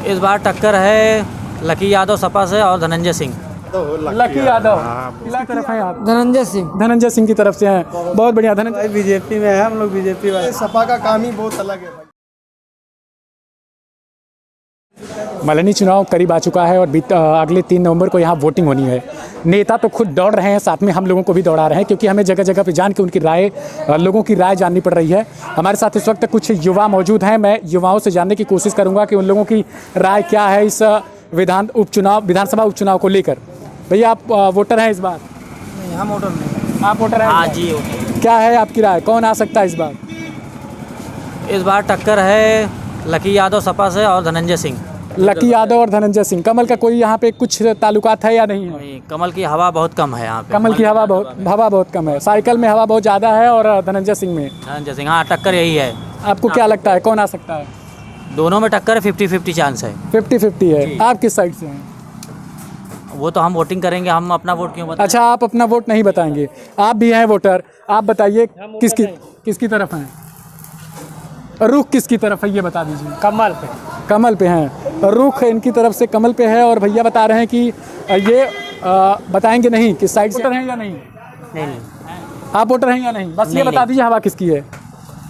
इस बार टक्कर है लकी यादव सपा से और धनंजय सिंह। लकी यादव किसकी तरफ हैं आप? धनंजय सिंह की तरफ से हैं। बहुत बढ़िया। धनंजय बीजेपी में है, हम लोग बीजेपी वाले। सपा का काम ही बहुत अलग है भाई। मल्हनी चुनाव करीब आ चुका है और अगले 3 नवंबर को यहाँ वोटिंग होनी है। नेता तो खुद दौड़ रहे हैं, साथ में हम लोगों को भी दौड़ा रहे हैं, क्योंकि हमें जगह जगह पे जान के उनकी राय, लोगों की राय जाननी पड़ रही है। हमारे साथ इस वक्त कुछ युवा मौजूद हैं। मैं युवाओं से जानने की कोशिश करूँगा कि उन लोगों की राय क्या है इस विधानसभा उपचुनाव को लेकर। भैया आप वोटर हैं इस बार? नहीं, हम वोटर नहीं। आप वोटर हैं? हाँ जी। क्या है आपकी राय, कौन आ सकता है इस बार? इस बार टक्कर है लकी यादव सपा से और धनंजय सिंह। लकी यादव और धनंजय सिंह। कमल का कोई यहाँ पे कुछ ताल्लुकात है या नहीं है? नहीं, कमल की हवा बहुत कम है यहाँ पे। कमल की हवा बहुत कम है। साइकिल में हवा बहुत ज़्यादा है और धनंजय सिंह में। धनंजय सिंह, हाँ टक्कर यही है। आपको क्या लगता है कौन आ सकता है? दोनों में टक्कर 50-50 चांस है। 50-50 है। आप किस साइड से हैं? वो तो हम वोटिंग करेंगे, हम अपना वोट क्यों बताएं? अच्छा, आप अपना वोट नहीं बताएंगे। आप भी हैं वोटर, आप बताइए किसकी तरफ हैं? रुख किसकी तरफ है ये बता दीजिए। कमल पे हैं। रुख इनकी तरफ से कमल पे है और भैया बता रहे हैं कि ये बताएंगे नहीं किस साइड से हैं या नहीं। नहीं। आप वोटर हैं या नहीं, बस ये बता दीजिए हवा किसकी है।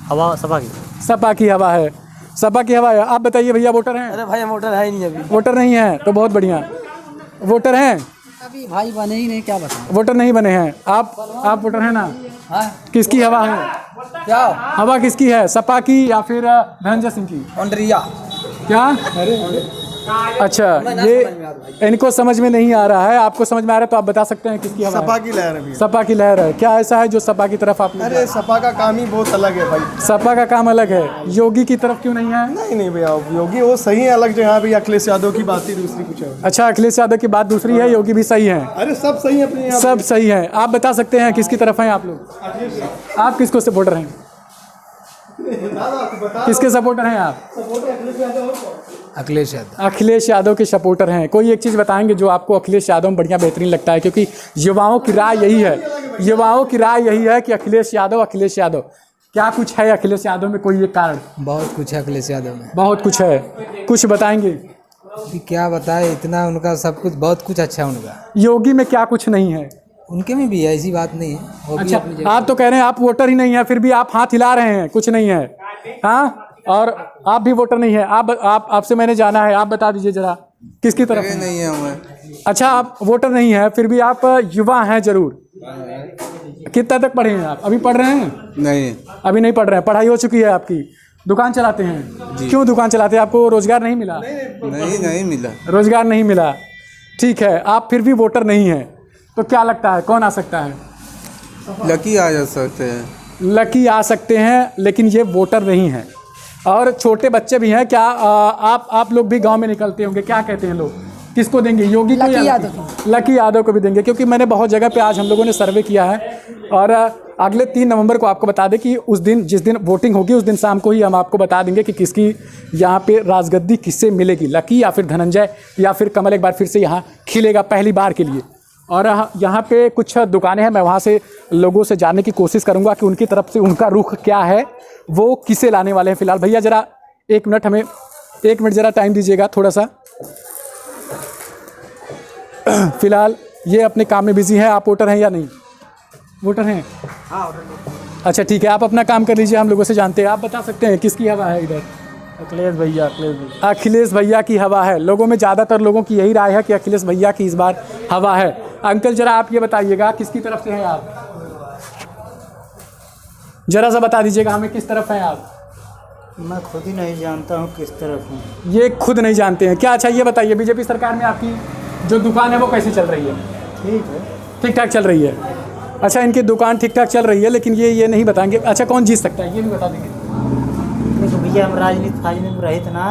हवा सपा की। सपा की हवा है। सपा की हवा है। आप बताइए भैया वोटर हैं? अरे भाई हम वोटर है ही नहीं अभी। वोटर नहीं है तो बहुत बढ़िया। वोटर हैं? अभी भाई बने ही नहीं, क्या बताएं। वोटर नहीं बने हैं। आप वोटर हैं ना? हाँ? किसकी हवा है? क्या हवा किसकी है, सपा की या फिर धनंजय सिंह की? ऑन्ड्रिया क्या? अच्छा, ये इनको समझ में नहीं आ रहा है, आपको समझ में आ रहा है तो आप बता सकते हैं किसकी हवा है? सपा की लहर है भैया। सपा की लहर है। क्या ऐसा है जो सपा की तरफ आप? अरे सपा का काम ही बहुत अलग है भाई। सपा का काम अलग है। योगी की तरफ क्यों नहीं है? नहीं भैया, योगी वो सही है अलग जगह पे। अखिलेश यादव की बात ही दूसरी कुछ है। अच्छा, अखिलेश यादव की बात दूसरी है, योगी भी सही है। अरे सब सही है अपने, सब सही है। आप बता सकते हैं किसकी तरफ हैं आप लोग? आप किसको सपोर्टर हैं? किसके सपोर्टर हैं आप? अखिलेश यादव के सपोर्टर हैं। कोई एक चीज़ बताएंगे जो आपको अखिलेश यादव में बढ़िया बेहतरीन लगता है, क्योंकि युवाओं की राय यही है कि अखिलेश यादव क्या कुछ है अखिलेश यादव में? कोई एक कारण? बहुत कुछ है अखिलेश यादव में। बहुत कुछ है। कुछ बताएंगे? क्या बताए, इतना उनका सब कुछ, बहुत कुछ अच्छा है उनका। योगी में क्या कुछ नहीं है? उनके में भी है, ऐसी बात नहीं है। अच्छा, आप तो कह रहे हैं आप वोटर ही नहीं है, फिर भी आप हाथ हिला रहे हैं कुछ नहीं है। हाँ, और आप भी वोटर नहीं है। आपसे मैंने जाना है, आप बता दीजिए जरा किसकी तरफ है? नहीं है मैं। अच्छा, आप वोटर नहीं है, फिर भी आप युवा हैं जरूर। कितना तक पढ़े हैं आप? अभी पढ़ रहे हैं? नहीं, अभी नहीं पढ़ रहे हैं। पढ़ाई हो चुकी है आपकी? दुकान चलाते हैं? क्यों दुकान चलाते हैं? आपको रोजगार नहीं मिला? नहीं मिला। रोजगार नहीं मिला। ठीक है, आप फिर भी वोटर नहीं है, तो क्या लगता है कौन आ सकता है? लकी आ जा सकते हैं। लकी आ सकते हैं, लेकिन ये वोटर नहीं है। और छोटे बच्चे भी हैं। क्या आप लोग भी गांव में निकलते होंगे, क्या कहते हैं लोग, किसको देंगे? योगी को या लकी यादव को भी देंगे? क्योंकि मैंने बहुत जगह पे आज हम लोगों ने सर्वे किया है और अगले 3 नवंबर को आपको बता दें कि उस दिन जिस दिन वोटिंग होगी उस दिन शाम को ही हम आपको बता देंगे कि किसकी यहाँ पे राजगद्दी किससे मिलेगी, लकी या फिर धनंजय या फिर कमल एक बार फिर से यहाँ खिलेगा पहली बार के लिए। और यहाँ पे कुछ दुकानें हैं, मैं वहाँ से लोगों से जानने की कोशिश करूँगा कि उनकी तरफ से उनका रुख क्या है, वो किसे लाने वाले हैं। फिलहाल भैया जरा 1 मिनट, हमें 1 मिनट ज़रा टाइम दीजिएगा थोड़ा सा। फिलहाल ये अपने काम में बिजी है। आप वोटर हैं या नहीं? वोटर हैं? अच्छा ठीक है, आप अपना काम कर लीजिए, हम लोगों से जानते हैं। आप बता सकते हैं किसकी हवा है इधर? अखिलेश भैया की हवा है। लोगों में ज़्यादातर लोगों की यही राय है कि अखिलेश भैया की इस बार हवा है। अंकल जरा आप ये बताइएगा किसकी तरफ से हैं आप? जरा सा बता दीजिएगा हमें किस तरफ हैं आप? मैं खुद ही नहीं जानता हूँ किस तरफ हूँ। ये खुद नहीं जानते हैं क्या? अच्छा ये बताइए, बीजेपी सरकार में आपकी जो दुकान है वो कैसी चल रही है? ठीक है, ठीक ठाक चल रही है। अच्छा, इनकी दुकान ठीक ठाक चल रही है, लेकिन ये नहीं बताएंगे। अच्छा, कौन जीत सकता है ये भी बता देंगे? देखो भैया, हम राजनीति में रहित ना,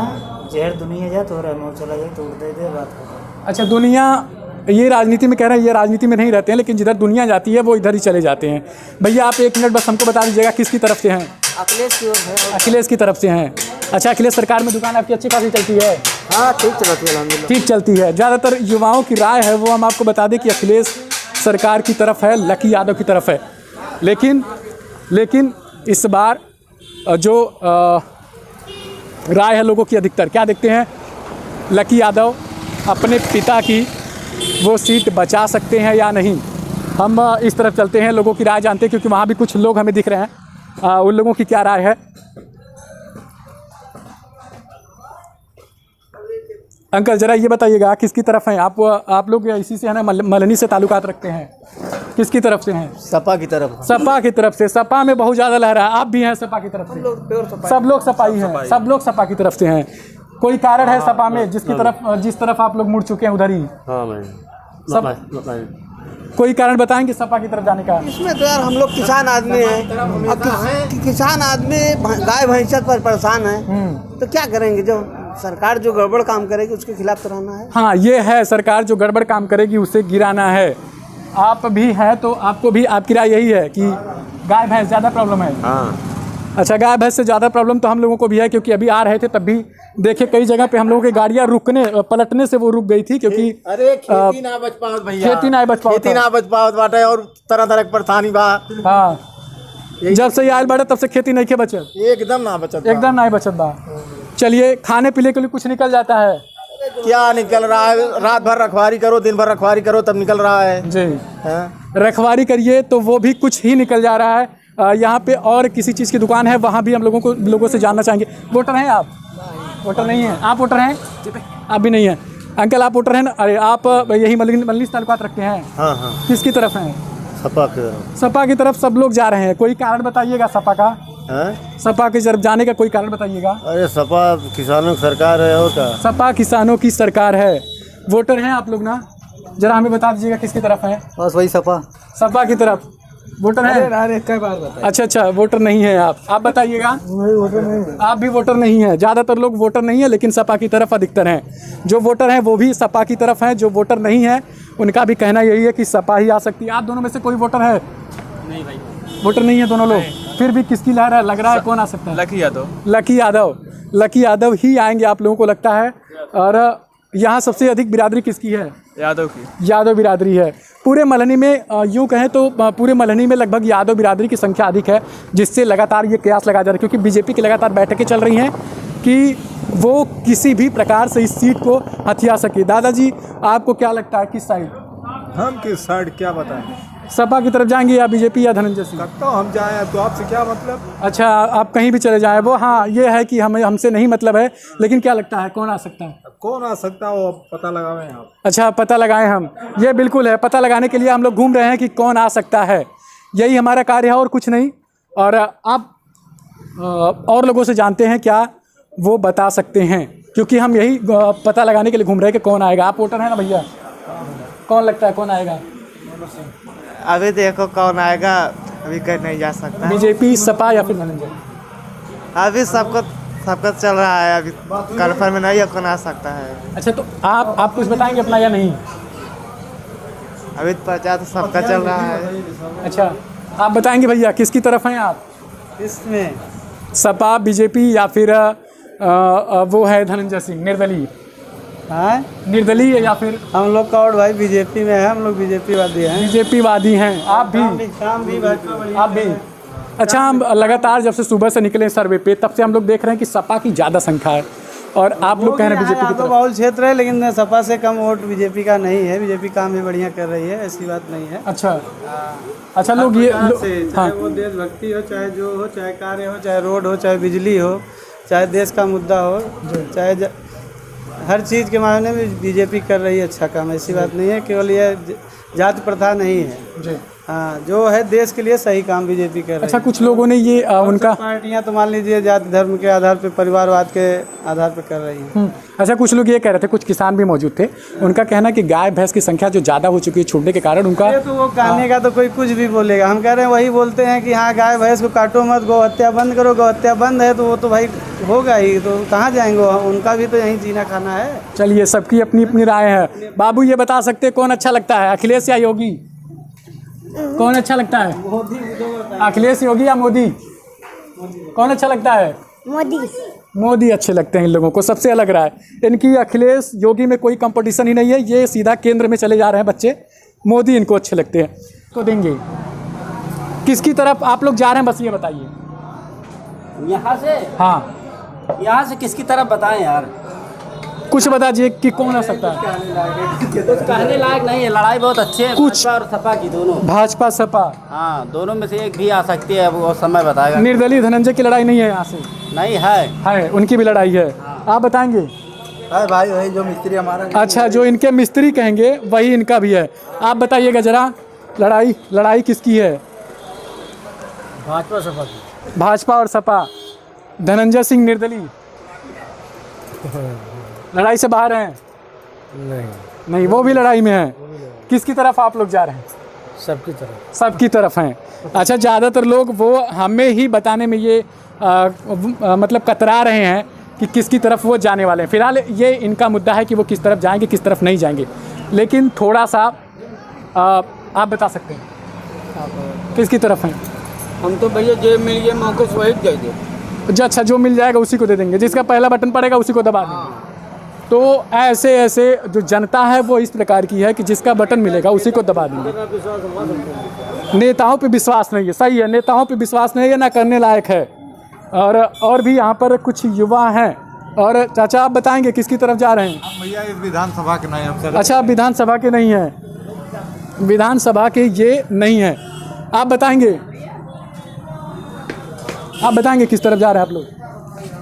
जहर दुनिया जाए तो रह चला जाए तो दे बात है। अच्छा, दुनिया ये राजनीति में कह रहे हैं, ये राजनीति में नहीं रहते हैं, लेकिन जिधर दुनिया जाती है वो इधर ही चले जाते हैं। भैया आप 1 मिनट बस हमको बता दीजिएगा किसकी तरफ से हैं? अखिलेश की ओर है। अखिलेश की तरफ से हैं। अच्छा, अखिलेश सरकार में दुकान आपकी अच्छी खासी चलती है? हाँ, ठीक चलती है अल्हम्दुलिल्लाह। ठीक चलती है। ज़्यादातर युवाओं की राय है वो हम आपको बता दें कि अखिलेश सरकार की तरफ है, लकी यादव की तरफ है। लेकिन इस बार जो राय है लोगों की अधिकतर, क्या देखते हैं लकी यादव अपने पिता की वो सीट बचा सकते हैं या नहीं। हम इस तरफ चलते हैं, लोगों की राय जानते हैं, क्योंकि वहाँ भी कुछ लोग हमें दिख रहे हैं। उन लोगों की क्या राय है। अंकल ज़रा ये बताइएगा किसकी तरफ हैं आप लोग इसी से है ना, मलनी से ताल्लुकात रखते हैं, किसकी तरफ से हैं? सपा की तरफ। सपा की तरफ से। सपा में बहुत ज़्यादा लहरा है, आप भी हैं सपा की तरफ से? सब लोग सपा ही हैं, सब लोग सपा की तरफ से हैं। कोई कारण है सपा में जिस तरफ आप लोग मुड़ चुके हैं उधर ही? हाँ मैं सब कोई कारण बताएंगे सपा की तरफ जाने का? इसमें तो यार हम लोग किसान आदमी हैं और किसान आदमी गाय भैंसा पर परेशान है, तो क्या करेंगे। जो सरकार जो गड़बड़ काम करेगी उसके खिलाफ तो रहना है। हाँ ये है, सरकार जो गड़बड़ काम करेगी उसे गिराना है। आप भी हैं तो आपको भी आपकी राय यही है कि गाय भैंस ज़्यादा प्रॉब्लम है? हाँ। अच्छा, गाय भैंस से ज़्यादा प्रॉब्लम तो हम लोगों को भी है, क्योंकि अभी आ रहे थे तब भी देखे कई जगह पे हम लोगों की गाड़ियाँ पलटने से वो रुक गई थी, क्योंकि अरे खेती ना बच पाओ भैया, खेती ना बच पाओ, खेती ना बच पाओ बाटे और तरह तरह की परेशानी बा। हाँ, जब से ये आयल बाड़े तब से खेती नहीं के बचत, एकदम ना बचत, एकदम नहीं बचत बा। चलिए, खाने पीने के लिए कुछ निकल जाता है? क्या निकल रहा है, रात भर रखवारी करो, दिन भर रखवारी करो, तब निकल रहा है जी। हाँ? रखवारी करिए तो वो भी कुछ ही निकल जा रहा है। यहाँ पे और किसी चीज़ की दुकान है, वहाँ भी हम लोगों से जानना चाहेंगे। वोटर हैं आप? वोटर नहीं है। आप वोटर हैं? आप भी नहीं हैं। अंकल आप वोटर हैं ना? अरे आप यही मलनी से ताल्लुकात रखते हैं? हाँ हाँ। किसकी तरफ हैं? सपा की तरफ। सपा की तरफ सब लोग जा रहे हैं, कोई कारण बताइएगा सपा का? सपा की तरफ जाने का कोई कारण बताइएगा। अरे सपा किसानों की सरकार है और क्या? सपा किसानों की सरकार है। वोटर हैं आप लोग ना? जरा हमें बता दीजिएगा किसकी तरफ है? बस वही सपा सपा की तरफ। वोटर है? अच्छा, वोटर नहीं है आप बताइएगा। आप भी वोटर नहीं है। ज़्यादातर लोग वोटर नहीं है, लेकिन सपा की तरफ अधिकतर हैं। जो वोटर हैं वो भी सपा की तरफ हैं, जो वोटर नहीं है उनका भी कहना यही है कि सपा ही आ सकती है। आप दोनों में से कोई वोटर है? नहीं भाई, वोटर नहीं है दोनों लोग। फिर भी किसकी लहर है, लग रहा है कौन आ सकता है? लकी यादव। लकी यादव ही आएंगे आप लोगों को लगता है। और यहाँ सबसे अधिक बिरादरी किसकी है? यादव की। यादव बिरादरी है। पूरे मलहनी में यूँ कहें तो पूरे मलहनी में लगभग यादव बिरादरी की संख्या अधिक है, जिससे लगातार ये कयास लगाया जा रहा है, क्योंकि बीजेपी की लगातार बैठकें चल रही हैं कि वो किसी भी प्रकार से इस सीट को हथिया सके। दादाजी आपको क्या लगता है, किस साइड? हम किस साइड क्या बताएं? सपा की तरफ जाएंगे या बीजेपी या धनंजय सिंह? तो हम जाएं तो आपसे क्या मतलब? अच्छा, आप कहीं भी चले जाएं, वो हाँ ये है कि हमसे नहीं मतलब है, लेकिन क्या लगता है कौन आ सकता है? कौन आ सकता है वो पता लगाएं आप। अच्छा, पता लगाएं हम। ये बिल्कुल है, पता लगाने के लिए हम लोग घूम रहे हैं कि कौन आ सकता है। यही हमारा कार्य है और कुछ नहीं। और आप और लोगों से जानते हैं क्या वो बता सकते हैं, क्योंकि हम यही पता लगाने के लिए घूम रहे हैं कि कौन आएगा। आप वोटर हैं ना भैया? कौन लगता है कौन आएगा? अभी देखो कौन आएगा, अभी कहीं नहीं जा सकता। बीजेपी, सपा या फिर धनंजय? अभी सबको चल रहा है, अभी कन्फर्म नहीं है कौन आ सकता है। अच्छा, तो आप कुछ बताएंगे अपना या नहीं? अभी प्रचार तो सबका चल रहा है। अच्छा, आप बताएंगे भैया किसकी तरफ हैं आप? इसमें सपा, बीजेपी या फिर वो है धनंजय सिंह निर्दलीय? हाँ, निर्दलीय या फिर? हम लोग का और भाई बीजेपी में है, हम लोग बीजेपी वादी हैं। बीजेपी वादी हैं आप भी? काम भी आप भी? अच्छा, हम लगातार जब से सुबह से निकले सर्वे पे तब से हम लोग देख रहे हैं कि सपा की ज़्यादा संख्या है और आप लोग कह रहे हैं बीजेपी की तरफ। बहुल क्षेत्र है, लेकिन सपा से कम वोट बीजेपी का नहीं है। बीजेपी काम भी बढ़िया कर रही है, ऐसी बात नहीं है। अच्छा लोग ये चाहे वो देशभक्ति हो, चाहे जो हो, चाहे कार्य हो, चाहे रोड हो, चाहे बिजली हो, चाहे देश का मुद्दा हो, चाहे हर चीज़ के मामले में बीजेपी कर रही है अच्छा काम। ऐसी बात नहीं है, केवल ये जाति प्रथा नहीं है जी। हाँ, जो है देश के लिए सही काम बीजेपी कर रही है। अच्छा, कुछ लोगों ने ये उनका पार्टियां तो मान लीजिए जाति धर्म के आधार पे, परिवारवाद के आधार पे कर रही हैं। अच्छा, कुछ लोग ये कह रहे थे, कुछ किसान भी मौजूद थे, उनका कहना कि गाय भैंस की संख्या जो ज़्यादा हो चुकी है छूटने के कारण उनका। ये तो वो कहने का तो कोई कुछ भी बोलेगा। हम कह रहे हैं वही बोलते हैं कि हाँ गाय भैंस को काटो मत, गौ हत्या बंद करो। गौ हत्या बंद है तो वो तो भाई होगा ही, तो कहाँ जाएंगे? उनका भी तो यहीं जीना खाना है। चलिए, सबकी अपनी अपनी राय है। बाबू ये बता सकते हैं कौन अच्छा लगता है, अखिलेश या योगी? कौन अच्छा लगता है? अखिलेश, योगी या मोदी? कौन अच्छा लगता है? मोदी अच्छे लगते हैं इन लोगों को, सबसे अलग राय इनकी। अखिलेश योगी में कोई कंपटीशन ही नहीं है, ये सीधा केंद्र में चले जा रहे हैं बच्चे। मोदी इनको अच्छे लगते हैं, तो देंगे। किसकी तरफ आप लोग जा रहे हैं, बस ये बताइए। यहाँ से? हाँ, यहाँ से किसकी तरफ बताएं यार? कुछ बता दीजिए कि कौन आ सकता है। कुछ कहने लायक नहीं है, लड़ाई बहुत अच्छी है कुछ- भाजपा और सपा की दोनों। भाजपा सपा हाँ, दोनों में से एक भी आ सकती है, वो समय बताएगा। निर्दलीय धनंजय की लड़ाई नहीं है यहाँ से? नहीं है। है, उनकी भी लड़ाई है। आप बताएंगे? भाई वही जो मिस्त्री हमारा। अच्छा, जो इनके मिस्त्री कहेंगे वही इनका भी है। आप बताइएगा जरा, लड़ाई किसकी है? भाजपा सपा की। भाजपा और सपा। धनंजय सिंह निर्दलीय लड़ाई से बाहर हैं? नहीं, वो भी लड़ाई में है। किसकी तरफ आप लोग जा रहे हैं? सबकी तरफ हैं। अच्छा, ज़्यादातर लोग वो हमें ही बताने में ये मतलब कतरा रहे हैं कि किसकी तरफ वो जाने वाले हैं। फिलहाल ये इनका मुद्दा है कि वो किस तरफ जाएंगे, किस तरफ नहीं जाएंगे। लेकिन थोड़ा सा आप बता सकते हैं किसकी तरफ हैं? हम तो भैया जो मिल गया मौके से वही दे दे। अच्छा, जो मिल जाएगा उसी को दे देंगे, जिसका पहला बटन पड़ेगा उसी को दबा देंगे। तो ऐसे जो जनता है वो इस प्रकार की है कि जिसका बटन मिलेगा उसी को दबा देंगे। नेताओं पे विश्वास नहीं है। सही है, नेताओं पे विश्वास नहीं है, ना करने लायक है। और भी यहाँ पर कुछ युवा हैं। और चाचा, आप बताएंगे किसकी तरफ जा रहे हैं? भैया इस विधानसभा के नहीं हम। अच्छा, आप विधानसभा के नहीं हैं, विधानसभा के ये नहीं है। आप बताएंगे किस तरफ जा रहे हैं आप लोग?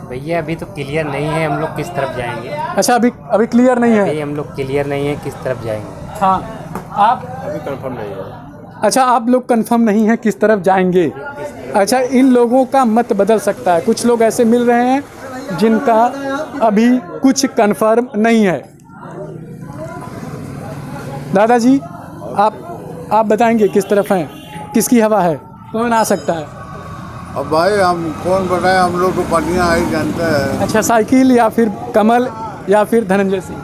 भैया अभी तो क्लियर नहीं है हम लोग किस तरफ जाएंगे। अच्छा, अभी क्लियर नहीं है। अभी हम लोग क्लियर नहीं है किस तरफ जाएंगे। हाँ, आप अभी कंफर्म नहीं है। अच्छा, आप लोग कंफर्म नहीं है किस तरफ जाएंगे। अच्छा, इन लोगों का मत बदल सकता है। कुछ लोग ऐसे मिल रहे हैं जिनका अभी कुछ कंफर्म नहीं है। दादाजी, आप बताएंगे किस तरफ हैं, किसकी हवा है, कौन आ सकता है? अब भाई हम कौन बताए, हम लोग तो पार्टियाँ आई जानते हैं। अच्छा, साइकिल या फिर कमल या फिर धनंजय सिंह?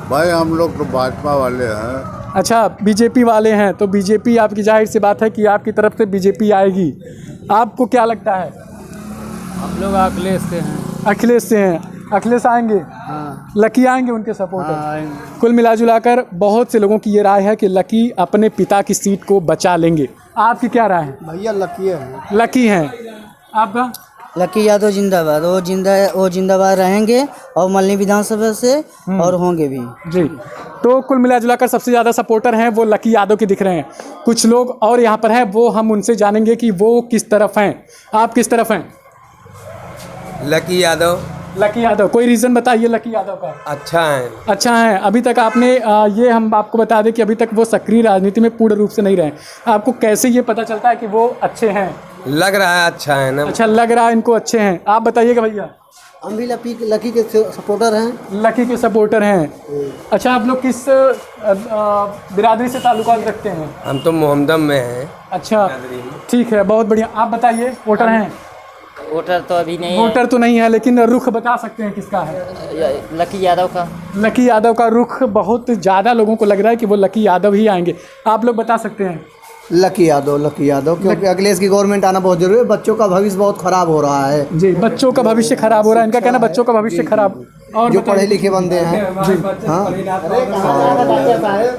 भाई हम लोग तो भाजपा वाले हैं। अच्छा, बीजेपी वाले हैं। तो बीजेपी, आपकी जाहिर सी बात है कि आपकी तरफ से बीजेपी आएगी। आपको क्या लगता है? हम लोग अखिलेश से हैं। अखिलेश से हैं। अखिलेश आएंगे? हाँ। लकी आएंगे उनके सपोर्टर? हाँ। कुल मिला जुलाकर बहुत से लोगों की ये राय है कि लकी अपने पिता की सीट को बचा लेंगे। आपकी क्या राय है? भैया लकी है। लकी हैं। आपका? लकी यादव जिंदाबाद। वो जिंदाबाद रहेंगे और मल्ली विधानसभा से और होंगे भी। जी, तो कुल मिला जुलाकर सबसे ज़्यादा सपोर्टर हैं वो लकी यादव के दिख रहे हैं। कुछ लोग और यहाँ पर हैं, वो हम उनसे जानेंगे कि वो किस तरफ हैं। आप किस तरफ हैं? लकी यादव। लकी यादव। कोई रीज़न बताइए लकी यादव का। अच्छा है। अभी तक आपने ये हम आपको बता दें कि अभी तक वो सक्रिय राजनीति में पूर्ण रूप से नहीं रहे। आपको कैसे ये पता चलता है कि वो अच्छे हैं? लग रहा है अच्छा है ना। अच्छा, लग रहा है इनको अच्छे हैं। आप बताइएगा भैया। हम भी लकी के सपोर्टर हैं। लकी के सपोर्टर हैं। अच्छा, आप लोग किस बिरादरी से ताल्लुकात रखते हैं? हम तो मोहम्मदम में हैं। अच्छा, ठीक है, बहुत बढ़िया। आप बताइए, वोटर हैं? वोटर तो अभी नहीं वोटर तो नहीं है, लेकिन रुख बता सकते हैं किसका है? है। लकी यादव का। लकी यादव का रुख बहुत ज़्यादा लोगों को लग रहा है कि वो लकी यादव ही आएंगे। आप लोग बता सकते हैं? लकी यादव क्योंकि अखिलेश की गवर्नमेंट आना बहुत जरूरी है। बच्चों का भविष्य बहुत खराब हो रहा है। जी, बच्चों का भविष्य खराब हो रहा है। इनका कहना बच्चों का भविष्य खराब। और जो पढ़े लिखे बंदे हैं। जी, हाँ,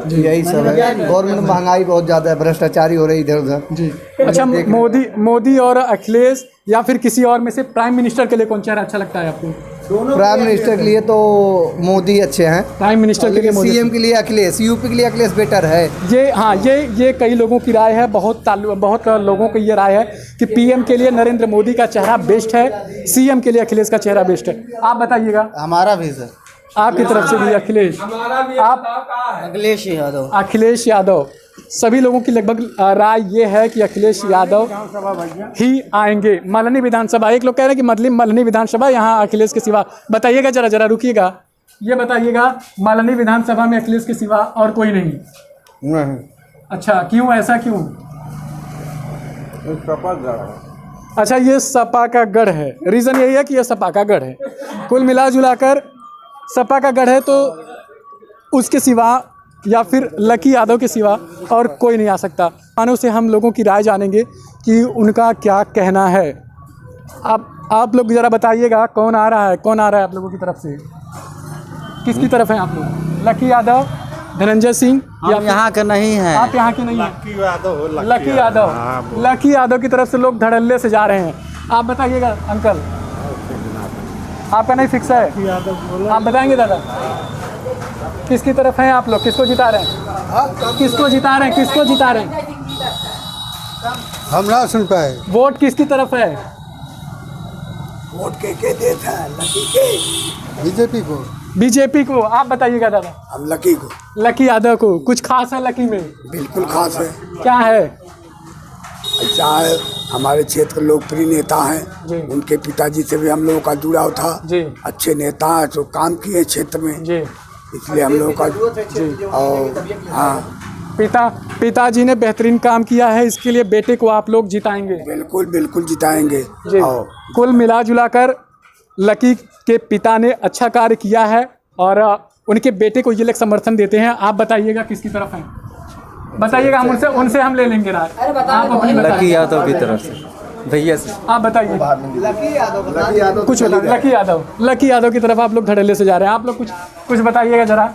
यही सब है। गवर्नमेंट महंगाई बहुत ज़्यादा है, भ्रष्टाचारी हो रही इधर उधर। जी। अच्छा, मोदी और अखिलेश या फिर किसी और में से प्राइम मिनिस्टर के लिए कौन चेहरा अच्छा लगता है आपको? प्राइम मिनिस्टर के लिए तो मोदी अच्छे हैं। प्राइम मिनिस्टर के लिए मोदी। सीएम के लिए अखिलेश, यूपी के लिए अखिलेश बेटर है। ये कई लोगों की राय है। बहुत लोगों की ये राय है कि पीएम के लिए नरेंद्र मोदी का चेहरा बेस्ट है, सीएम के लिए अखिलेश का चेहरा बेस्ट है। आप बताइएगा। हमारा भी सर। आपकी तरफ से भी अखिलेश? आप? अखिलेश यादव। सभी लोगों की लगभग राय ये है कि अखिलेश यादव ही आएंगे। मल्हनी विधानसभा, एक लोग कह रहे हैं कि मल्हनी विधानसभा यहाँ अखिलेश के सिवा। बताइएगा, जरा रुकिएगा, ये बताइएगा, मल्हनी विधानसभा में अखिलेश के सिवा और कोई नहीं? अच्छा, क्यों, ऐसा क्यों? अच्छा, ये सपा का गढ़ है। रीज़न यही है कि ये सपा का गढ़ है। कुल मिला जुलाकर सपा का गढ़ है, तो उसके सिवा या फिर लकी यादव के सिवा और कोई नहीं आ सकता। मानो से हम लोगों की राय जानेंगे कि उनका क्या कहना है। आप लोग ज़रा बताइएगा, कौन आ रहा है आप लोगों की तरफ से? किसकी तरफ हैं आप लोग? लकी यादव, धनंजय सिंह? या यहाँ का नहीं है। आप यहाँ के नहीं हैं? लकी यादव की तरफ से लोग धड़ल्ले से जा रहे हैं। आप बताइएगा अंकल। आपका नहीं फिक्स है? आप बताएंगे दादा, किसकी तरफ हैं आप लोग? किसको जिता रहे हैं? किसको जिता रहे हैं? किसको जिता रहे हैं? हम ना सुन पाए। वोट किसकी तरफ है? वोट के देता है? लकी के, बीजेपी को। बीजेपी को। आप बताइएगा दादा। हम लकी को। लकी यादव को। कुछ खास है लकी में? बिल्कुल खास है। क्या है? अच्छा है, हमारे क्षेत्र के लोकप्रिय नेता जी। हैं, उनके पिताजी से भी हम लोगों का जुड़ाव था जी। अच्छे नेता हैं जो काम किए क्षेत्र में जी। इसलिए हम लोगों का जी। और हाँ, पिताजी ने बेहतरीन काम किया है, इसके लिए बेटे को आप लोग जिताएंगे? बिल्कुल बिल्कुल जिताएंगे। जी। और कुल मिला जुला कर लकी के पिता ने अच्छा कार्य किया है और उनके बेटे को ये लोग समर्थन देते हैं। आप बताइएगा किसकी तरफ हैं? बताइएगा, हम उनसे हम ले लेंगे राय। आप अपनी लकी यादव की तरफ से भैया से। आप बताइए। कुछ लकी यादव की तरफ आप लोग धड़ल्ले से जा रहे हैं। आप लोग कुछ बताइएगा जरा।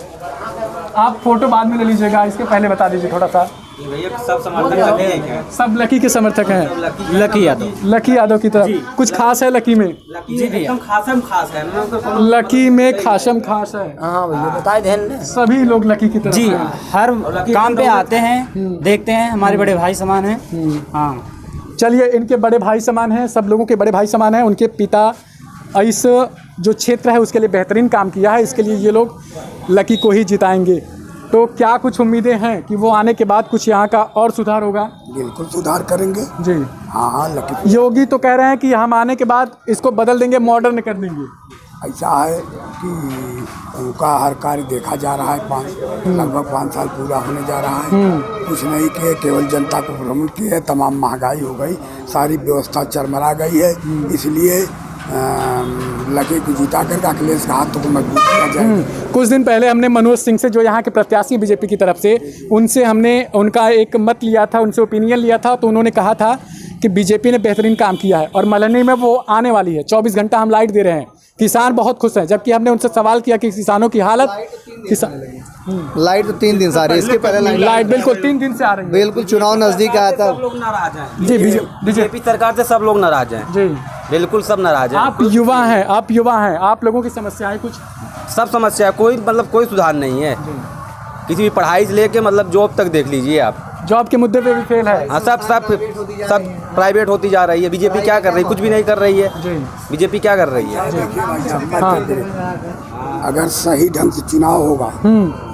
आप फोटो बाद में ले लीजिएगा, इसके पहले बता दीजिए थोड़ा सा। सब समर्थक सब लकी के समर्थक हैं। लकी यादव की तरफ। कुछ खास है लकी में? एकदम खास है। लकी में खासम खास है। हाँ भैया बताए ध्यान। सभी लोग लकी की तरफ जी, हैं। हर काम पे आते हैं, देखते हैं, हमारे बड़े भाई समान हैं। हाँ चलिए, इनके बड़े भाई समान हैं, सब लोगों के बड़े भाई समान हैं। उनके पिता इस जो क्षेत्र है उसके लिए बेहतरीन काम किया है, इसके लिए ये लोग लकी को ही जिताएंगे। तो क्या कुछ उम्मीदें हैं कि वो आने के बाद कुछ यहाँ का और सुधार होगा? बिल्कुल सुधार करेंगे जी। हाँ लकी। योगी तो कह रहे हैं कि हम आने के बाद इसको बदल देंगे, मॉडर्न कर देंगे। ऐसा है कि उनका हर कार्य देखा जा रहा है। लगभग 5 साल पूरा होने जा रहा है। कुछ नहीं किए, केवल जनता को भ्रमण किए। तमाम महंगाई हो गई, सारी व्यवस्था चरमरा गई है, इसलिए लकी को जिता कर अखिलेश का हाथ को मजबूत किया जाए। कुछ दिन पहले हमने मनोज सिंह से, जो यहाँ के प्रत्याशी बीजेपी की तरफ से, उनसे हमने उनका एक मत लिया था, उनसे ओपिनियन लिया था। तो उन्होंने कहा था कि बीजेपी ने बेहतरीन काम किया है और मल्हनी में वो आने वाली है। 24 घंटा हम लाइट दे रहे हैं, किसान बहुत खुश हैं। जबकि हमने उनसे सवाल किया कि किसानों की हालत, लाइट तो 3 दिन से आ रही है, इसके पहले लाइट बिल्कुल 3 दिन से आ रही है। बिल्कुल चुनाव नजदीक आया था। सब लोग नाराज हैं जी, बीजेपी सरकार से, सब लोग नाराज हैं जी। बिल्कुल सब नाराज हैं। आप युवा हैं, आप लोगों की समस्याएं कुछ? सब समस्या, कोई सुधार नहीं है। किसी भी पढ़ाई से लेके मतलब जॉब तक देख लीजिए आप। जॉब के मुद्दे पे भी फेल है। हाँ, सब प्राइवेट होती जा रही है। बीजेपी क्या कर रही है? कुछ भी नहीं कर रही है। बीजेपी क्या कर रही है? अगर सही ढंग से चुनाव होगा तो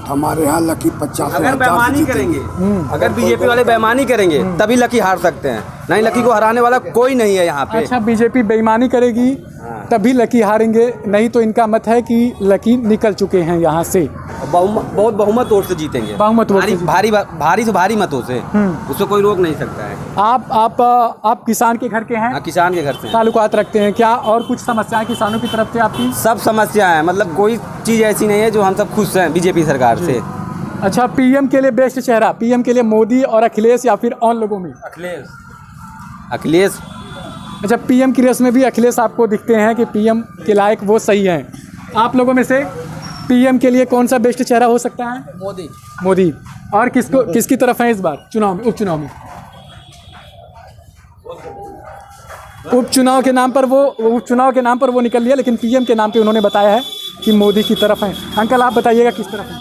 हमारे यहाँ लकी 50 अगर बेईमानी करेंगे, अगर बीजेपी वाले बेईमानी करेंगे तभी लकी हार सकते हैं, नहीं लकी को हराने वाला कोई नहीं है यहाँ पे। अच्छा, बीजेपी बेईमानी करेगी तभी लकी हारेंगे, नहीं तो इनका मत है कि लकी निकल चुके हैं यहाँ से। बहुत बहुमत वोट से जीतेंगे, बहुमत वोट से भारी से भारी मतों से, उसको कोई रोक नहीं सकता है। आप किसान के घर के हैं? किसान के घर से ताल्लुकात रखते हैं क्या? और कुछ समस्याएं किसानों की तरफ से आपकी? सब समस्या है, मतलब कोई चीज़ ऐसी नहीं है जो हम सब खुश हैं बीजेपी सरकार से। अच्छा, पीएम के लिए बेस्ट चेहरा, पीएम के लिए मोदी और अखिलेश या फिर और लोगों में? अखिलेश। अच्छा, पीएम की रेस में भी अखिलेश आपको दिखते हैं कि पीएम के लायक वो सही हैं। आप लोगों में से पीएम के लिए कौन सा बेस्ट चेहरा हो सकता है? मोदी। और किसकी तरफ है इस बार चुनाव में, उपचुनाव में? उपचुनाव के नाम पर वो निकल लिया, लेकिन पीएम के नाम पे उन्होंने बताया है कि मोदी की तरफ है। अंकल आप बताइएगा किस तरफ है?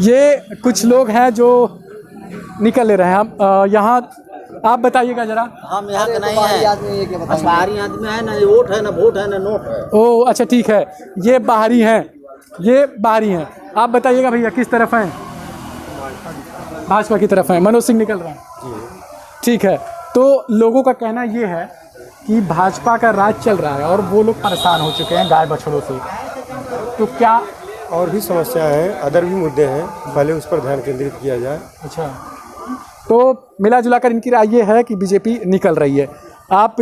ये कुछ लोग हैं जो निकल ले रहे हैं। हम यहाँ, आप बताइएगा जरा। हम यहाँ के नहीं है, बाहरी आदमी है ना, वोट है ना, वोट है ना, नोट है। ओह अच्छा, ठीक है, ये बाहरी हैं। आप बताइएगा भैया किस तरफ हैं? भाजपा की तरफ हैं। मनोज सिंह निकल रहा है, ठीक है। तो लोगों का कहना ये है कि भाजपा का राज चल रहा है और वो लोग परेशान हो चुके हैं गाय बछड़ों से। तो क्या और भी समस्या है, अदर भी मुद्दे हैं, पहले उस पर ध्यान केंद्रित किया जाए। अच्छा, तो मिला जुला कर इनकी राय ये है कि बीजेपी निकल रही है। आप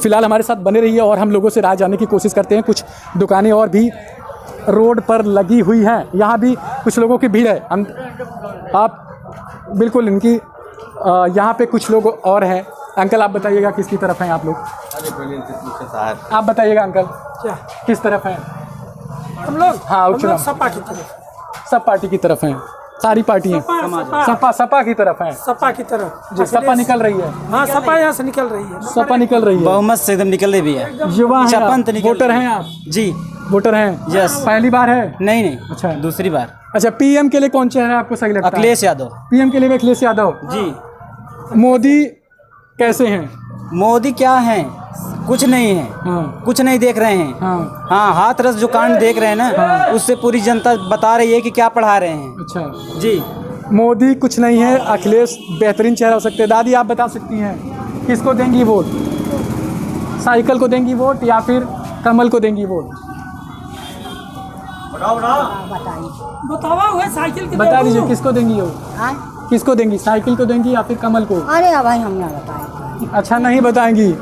फिलहाल हमारे साथ बने रहिए और हम लोगों से राय जानने की कोशिश करते हैं। कुछ दुकानें और भी रोड पर लगी हुई हैं, यहाँ भी कुछ लोगों की भीड़ है। आप बिल्कुल इनकी यहाँ पे कुछ लोग और हैं। अंकल आप बताइएगा किसकी तरफ हैं आप लोग? आप बताइएगा अंकल, क्या किस तरफ हैं हम लोग? हाँ, सब पार्टी की तरफ हैं। सारी पार्टियां सपा सपा की तरफ है, सपा की तरफ जी सपा निकल रही है, हाँ सपा यहाँ से निकल रही है, सपा निकल रही है, बहुमत से एकदम निकल रही भी है। युवा हैं आप, पंत निकल वोटर रही हैं आप, जी वोटर हैं, यस। पहली बार है? नहीं नहीं, अच्छा दूसरी बार। अच्छा, पीएम के लिए कौन चेहरा आपको सही लगता है? अखिलेश यादव। पीएम के लिए भी अखिलेश यादव जी। मोदी कैसे हैं? मोदी क्या हैं, कुछ नहीं है, हाँ कुछ नहीं देख रहे हैं। हाँ हाँ, हाथरस जो कांड देख रहे हैं ना, उससे पूरी जनता बता रही है कि क्या पढ़ा रहे हैं। अच्छा जी। मोदी कुछ नहीं है, अखिलेश बेहतरीन चेहरा हो सकते हैं। दादी आप बता सकती हैं किसको देंगी वोट? साइकिल को देंगी वोट या फिर कमल को देंगी वोट? बतावा हुआ साइकिल के बता दीजिए किसको देंगी वो? किसको देंगी, साइकिल को देंगी या फिर कमल को? अरे भाई हमने बताया। अच्छा नहीं बताएंगी,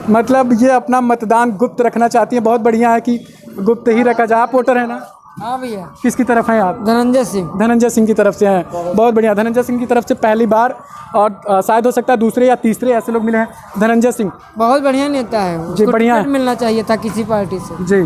मतलब ये अपना मतदान गुप्त रखना चाहती हैं। बहुत बढ़िया है कि गुप्त ही रखा जाए। आप वोटर है ना? हाँ भैया। किसकी तरफ हैं आप? धनंजय सिंह। धनंजय सिंह की तरफ से हैं, बहुत बढ़िया। धनंजय सिंह की तरफ से पहली बार और शायद हो सकता है दूसरे या तीसरे ऐसे लोग मिले हैं। धनंजय सिंह बहुत बढ़िया नेता है जी, बढ़िया टिकट मिलना चाहिए था किसी पार्टी से जी।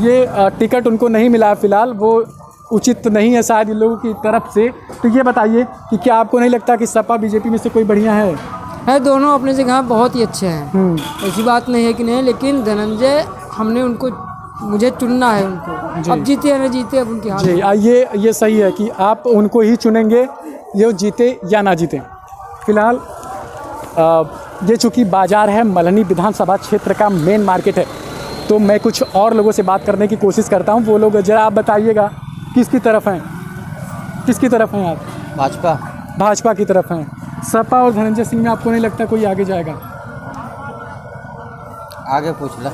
ये टिकट उनको नहीं मिला है फिलहाल, वो उचित नहीं है शायद इन लोगों की तरफ से। तो ये बताइए कि क्या आपको नहीं लगता कि सपा बीजेपी में से कोई बढ़िया है? दोनों अपने जगह बहुत ही अच्छे हैं, ऐसी बात नहीं है कि नहीं, लेकिन धनंजय हमने उनको, मुझे चुनना है उनको। अब जीते या न जीते अब उनके हाथ जी। ये सही है कि आप उनको ही चुनेंगे, ये जीते या ना जीते। फिलहाल ये चूँकि बाजार है, मल्हनी विधानसभा क्षेत्र का मेन मार्केट है, तो मैं कुछ और लोगों से बात करने की कोशिश करता हूँ। वो लोग ज़रा आप बताइएगा किसकी तरफ हैं? किसकी तरफ हैं आप? भाजपा। भाजपा की तरफ हैं। सपा और धनंजय सिंह में आपको नहीं लगता कोई आगे जाएगा? आगे पूछ ला,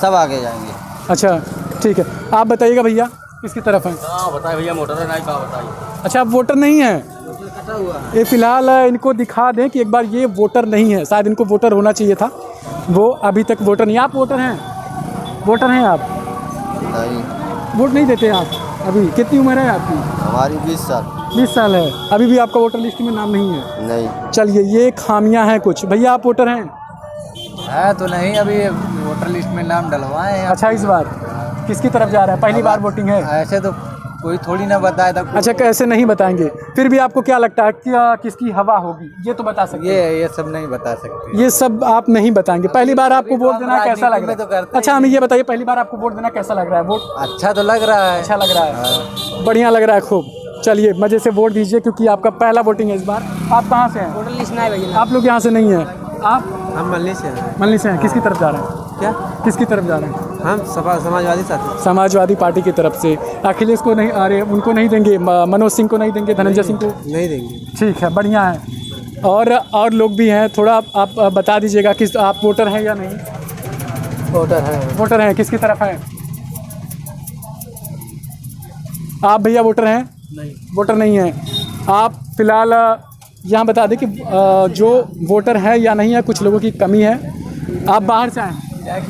सब आगे जाएंगे। अच्छा ठीक है, आप बताइएगा भैया किसकी तरफ हैं? बताए भैया, मोटर है नहीं, बताइए। अच्छा आप वोटर नहीं हैं? ये फिलहाल इनको दिखा दें कि एक बार ये वोटर नहीं है, शायद इनको वोटर होना चाहिए था, वो अभी तक वोटर नहीं। आप वोटर हैं? वोटर हैं आप? वोट नहीं देते आप अभी? कितनी उम्र है आपकी? हमारी 20 साल। 20 साल है, अभी भी आपका वोटर लिस्ट में नाम नहीं है? नहीं। चलिए, ये खामियां हैं कुछ। भैया आप वोटर हैं? है तो नहीं, अभी वोटर लिस्ट में नाम डलवाए हैं। अच्छा, इस बार किसकी तरफ जा रहा है? पहली बार वोटिंग है? ऐसे तो कोई थोड़ी ना बताया था। अच्छा, कैसे नहीं बताएंगे? फिर भी आपको क्या लगता है कि किसकी हवा होगी, ये तो बता सकते हैं? ये सब नहीं बता सकते। ये सब आप नहीं बताएंगे। पहली बार आपको वोट देना कैसा लग रहा है? अच्छा हमें ये बताइए, पहली बार आपको वोट देना कैसा लग रहा है? वोट अच्छा तो लग रहा है। अच्छा लग रहा है, बढ़िया लग रहा है खूब। चलिए मज़े से वोट दीजिए, क्योंकि आपका पहला वोटिंग है इस बार। आप कहाँ से हैं? वोटर लिस्ट नहीं भैया। आप लोग यहाँ से नहीं हैं? आप? हम मल्ली से हैं। मल्ली से हैं। किसकी तरफ जा रहे हैं? क्या? किसकी तरफ जा रहे हैं? हम समाजवादी साथी। समाजवादी पार्टी की तरफ से। अखिलेश को नहीं, अरे उनको नहीं देंगे, मनोज सिंह को नहीं देंगे, धनंजय सिंह को नहीं देंगे। ठीक है, बढ़िया है। और लोग भी हैं, थोड़ा आप बता दीजिएगा किस, आप वोटर हैं या नहीं? वोटर हैं। वोटर हैं, किसकी तरफ हैं आप? भैया वोटर हैं? नहीं। वोटर नहीं हैं आप। फिलहाल यहाँ बता दें कि जो वोटर है या नहीं है, कुछ लोगों की कमी है। आप बाहर से आए?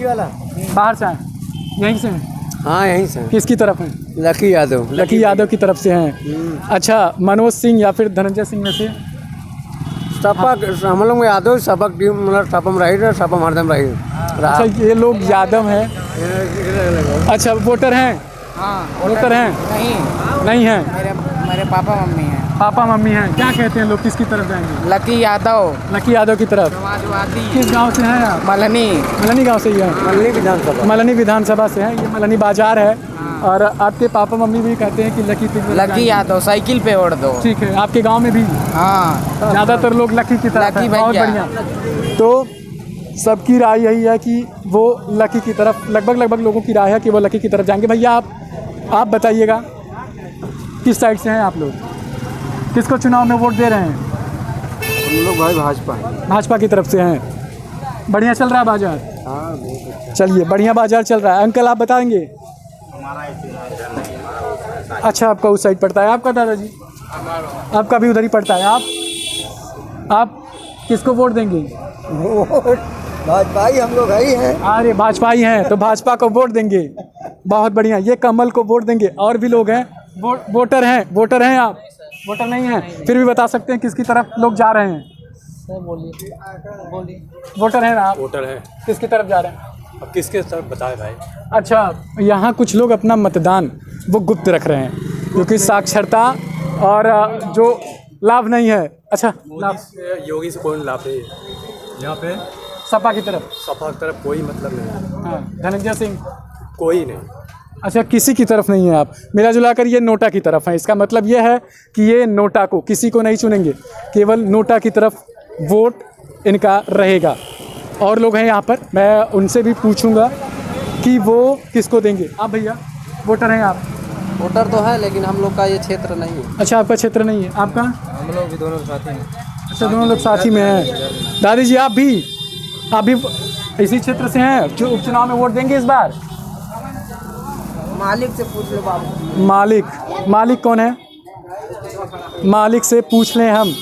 वाला बाहर से आए? यहीं से हैं? हाँ यहीं से। किसकी तरफ हैं? लकी यादव। लकी यादव की तरफ से हैं। अच्छा, मनोज सिंह या फिर धनंजय सिंह में से? सपा हम लोग यादव, सपा टीम मतलब सपा में रही, सपा हरदम रही। अच्छा, ये लोग यादव हैं। अच्छा, वोटर हैं? हाँ। वोटर हैं? नहीं हैं। मेरे पापा मम्मी हैं। पापा मम्मी हैं। क्या कहते हैं लोग, किसकी तरफ जाएंगे? लकी यादव। लकी यादव की तरफ। समाजवादी। किस गांव से हैं आप? मल्हनी। मल्हनी गांव से ही है? मल्ली विधानसभा। मल्हनी विधानसभा से हैं। ये मल्हनी बाजार है। और आपके पापा मम्मी भी कहते हैं कि लकी यादव साइकिल पे ओढ़ दो। ठीक है, आपके गांव में भी? हाँ, ज़्यादातर लोग लकी की तरफ हैं। बहुत बढ़िया। तो सबकी राय यही है कि वो लकी की तरफ, लगभग लोगों की राय है कि वो लकी की तरफ जाएंगे। भैया आप बताइएगा किस साइड से हैं आप लोग? किसको चुनाव में वोट दे रहे हैं? हम लोग भाई भाजपा। भाजपा की तरफ से हैं। बढ़िया चल रहा है बाजार? हाँ बहुत अच्छा। चलिए, बढ़िया बाजार चल रहा है। अंकल आप बताएंगे? अच्छा, आपका उस साइड पड़ता है। आपका दादाजी? आपका भी उधर ही पड़ता है। आप किसको वोट देंगे? भाजपा ही हम लोग ही हैं। अरे भाजपा ही हैं, तो भाजपा को वोट देंगे। बहुत बढ़िया, ये कमल को वोट देंगे। और भी लोग हैं, वोटर हैं? वोटर हैं आप? वोटर नहीं हैं, फिर भी बता सकते हैं किसकी तरफ लोग जा रहे हैं? सर बोलिए। वोटर हैं ना आप? वोटर है। किसकी तरफ जा रहे हैं? अब किसके तरफ बताए भाई? अच्छा, यहाँ कुछ लोग अपना मतदान वो गुप्त रख रहे हैं, क्योंकि साक्षरता और जो लाभ नहीं है। अच्छा, लाभ योगी से कोई लाभ नहीं है यहाँ पे। सपा की तरफ कोई मतलब नहीं है। हाँ, धनंजय सिंह कोई नहीं। अच्छा, किसी की तरफ नहीं है आप। मिला जुला कर ये नोटा की तरफ है। इसका मतलब ये है कि ये नोटा को, किसी को नहीं चुनेंगे, केवल नोटा की तरफ वोट इनका रहेगा। और लोग हैं यहाँ पर, मैं उनसे भी पूछूंगा कि वो किसको देंगे। आप भैया वोटर हैं आप? वोटर तो है, लेकिन हम लोग का ये क्षेत्र नहीं है। अच्छा, आपका क्षेत्र नहीं है। आपका? हम लोग भी दोनों साथी हैं। अच्छा, दोनों लोग साथ ही में हैं। दादी जी, आप भी इसी क्षेत्र से हैं जो उपचुनाव में वोट देंगे इस बार? मालिक से पूछ लो बाबू। मालिक कौन है? मालिक से पूछ लें हम।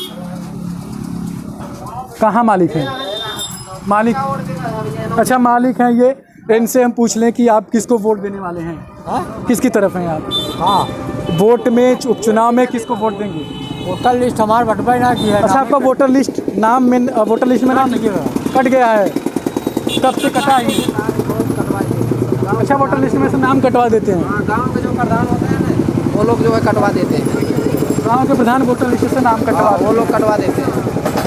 कहाँ मालिक हैं? मालिक, अच्छा मालिक हैं ये। इनसे हम पूछ लें कि आप किसको वोट देने वाले हैं? किसकी तरफ हैं आप? हाँ, वोट में, उपचुनाव में किसको वोट देंगे? वोटर लिस्ट हमारा बटवा ना किया है। अच्छा, आपका वोटर लिस्ट नाम में, वोटर लिस्ट में नाम कट गया है। कब से कटा है? अच्छा, वोटर लिस्ट में से नाम कटवा देते हैं। गाँव के जो प्रधान होते हैं ना, वो लोग जो है कटवा देते हैं। गाँव के प्रधान वोटर लिस्ट से नाम कटवा, वो लोग कटवा देते हैं।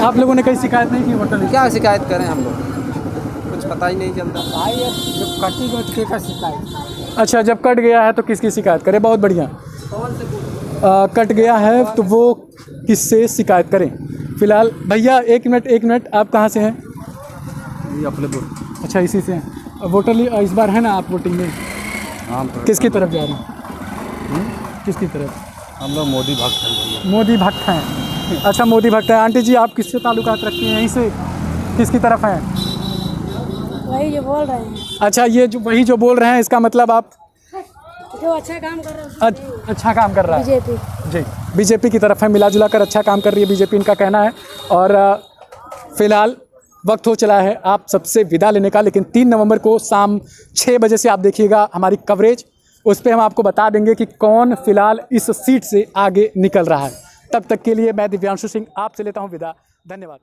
आप लोगों ने कहीं शिकायत नहीं की वोटर लिस्ट? क्या शिकायत करें हम लोग, कुछ पता ही नहीं चलता। जब कटी गई का शिकायत। अच्छा, जब कट गया है तो किसकी शिकायत करें? बहुत बढ़िया। कट गया है तो वो किससे शिकायत करें? फिलहाल भैया एक मिनट, आप कहाँ से हैं? अपने अच्छा, इसी से हैं। वोटर इस बार है ना आप वोटिंग में? किसकी तरफ जा रहे हैं? किसकी तरफ? हम लोग मोदी भक्त हैं। मोदी भक्त हैं। अच्छा, मोदी भक्त हैं। आंटी जी, आप किससे ताल्लुकात रखती हैं? यहीं से? किसकी तरफ हैं? वही जो बोल रहे हैं, अच्छा, ये जो वही जो बोल रहे हैं, इसका मतलब आप जो अच्छा काम कर रहे हैं अच्छा काम कर रहा है बीजेपी जी, बीजेपी की तरफ है। मिला जुला कर अच्छा काम कर रही है बीजेपी, इनका कहना है। और फिलहाल वक्त हो चला है आप सबसे विदा लेने का, लेकिन 3 नवंबर को शाम 6 बजे से आप देखिएगा हमारी कवरेज। उस पर हम आपको बता देंगे कि कौन फिलहाल इस सीट से आगे निकल रहा है। तब तक के लिए मैं दिव्यांशु सिंह आपसे लेता हूँ विदा। धन्यवाद।